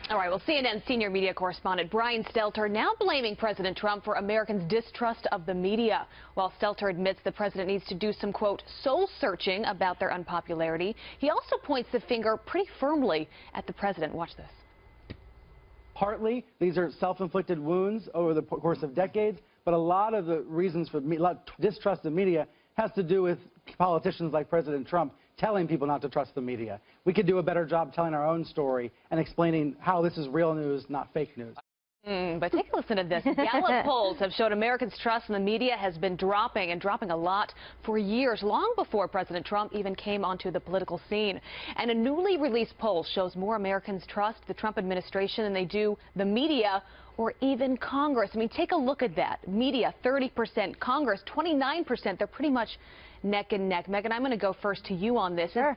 All right, well, CNN senior media correspondent Brian Stelter now blaming President Trump for Americans' distrust of the media. While Stelter admits the president needs to do some, quote, soul-searching about their unpopularity, he also points the finger pretty firmly at the president. Watch this. Partly, these are self-inflicted wounds over the course of decades, but a lot of the reasons for distrust of media has to do with politicians like President Trump telling people not to trust the media. We could do a better job telling our own story and explaining how this is real news, not fake news. But take a listen to this. Gallup polls have showed Americans' trust in the media has been dropping a lot for years, long before President Trump even came onto the political scene. And a newly released poll shows more Americans trust the Trump administration than they do the media or even Congress. I mean, take a look at that. Media, 30%, Congress, 29%. They're pretty much neck and neck. Megan, I'm going to go first to you on this. Sure.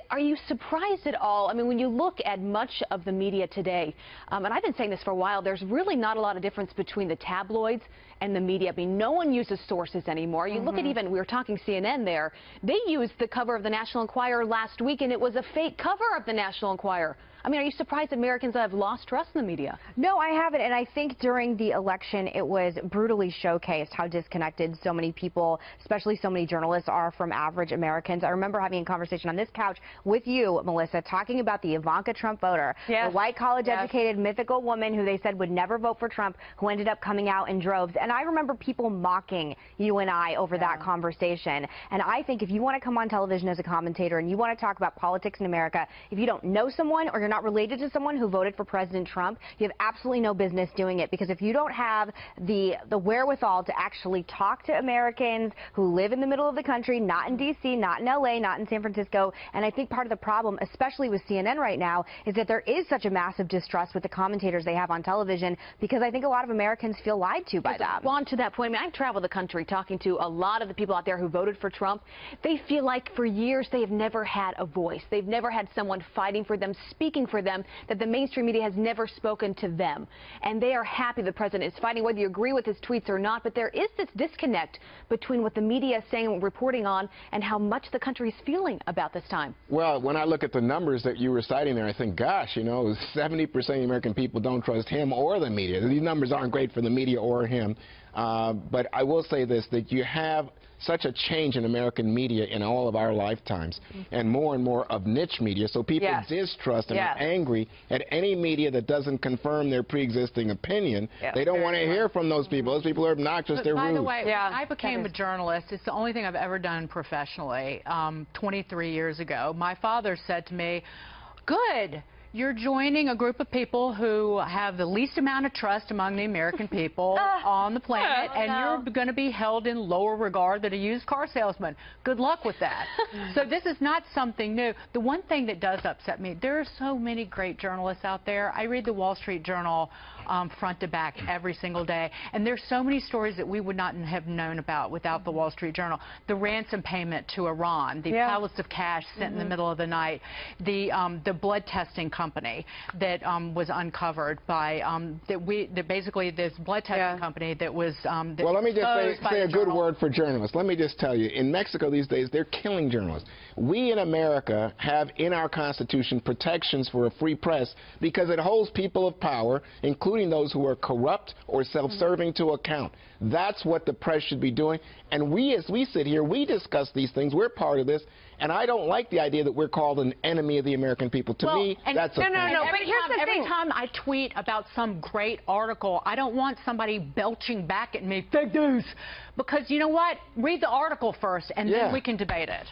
Are you surprised at all? I mean, when you look at much of the media today, and I've been saying this for a while, there's really not a lot of difference between the tabloids and the media. I mean, no one uses sources anymore. You look at even, we were talking CNN there, they used the cover of the National Enquirer last week, and it was a fake cover of the National Enquirer. I mean, are you surprised Americans have lost trust in the media? No, I haven't. And I think during the election, it was brutally showcased how disconnected so many people, especially so many journalists, are from average Americans. I remember having a conversation on this couch with you, Melissa, talking about the Ivanka Trump voter, the white college-educated mythical woman who they said would never vote for Trump, who ended up coming out in droves. And I remember people mocking you and I over that conversation. And I think if you want to come on television as a commentator and you want to talk about politics in America, if you don't know someone or you're not related to someone who voted for President Trump, you have absolutely no business doing it, because if you don't have the wherewithal to actually talk to Americans who live in the middle of the country, not in D.C., not in L.A., not in San Francisco, and I think part of the problem, especially with CNN right now, is that there is such a massive distrust with the commentators they have on television, because I think a lot of Americans feel lied to by them. On to that point, I mean, I've traveled the country talking to a lot of the people out there who voted for Trump. They feel like for years they have never had a voice. They've never had someone fighting for them, speaking for them, that the mainstream media has never spoken to them. And they are happy the president is fighting, whether you agree with his tweets or not. But there is this disconnect between what the media is saying and reporting on and how much the country is feeling about this time. Well, when I look at the numbers that you were citing there, I think, gosh, you know, 70% of the American people don't trust him or the media. These numbers aren't great for the media or him. But I will say this, that you have such a change in American media in all of our lifetimes, and more of niche media, so people distrust and are angry at any media that doesn't confirm their pre-existing opinion. They don't want to hear from those people. Those people are obnoxious, they're rude. By the way, when I became a journalist, it's the only thing I've ever done professionally, 23 years ago. My father said to me, "Good. You're joining a group of people who have the least amount of trust among the American people on the planet, and you're going to be held in lower regard than a used car salesman. Good luck with that." So this is not something new. The one thing that does upset me, there are so many great journalists out there. I read the Wall Street Journal front to back every single day, and there's so many stories that we would not have known about without the Wall Street Journal. The ransom payment to Iran, the pallets of cash sent in the middle of the night, the blood testing company that was uncovered by basically this blood testing company that was well, let me just say a good word for journalists. Let me just tell you, in Mexico these days, they're killing journalists. We in America have in our Constitution protections for a free press because it holds people of power, including those who are corrupt or self-serving, to account. That's what the press should be doing. And we, as we sit here, we discuss these things. We're part of this. And I don't like the idea that we're called an enemy of the American people. To me, that's a No, but every time I tweet about some great article, I don't want somebody belching back at me, fake news. Because you know what? Read the article first, and then we can debate it.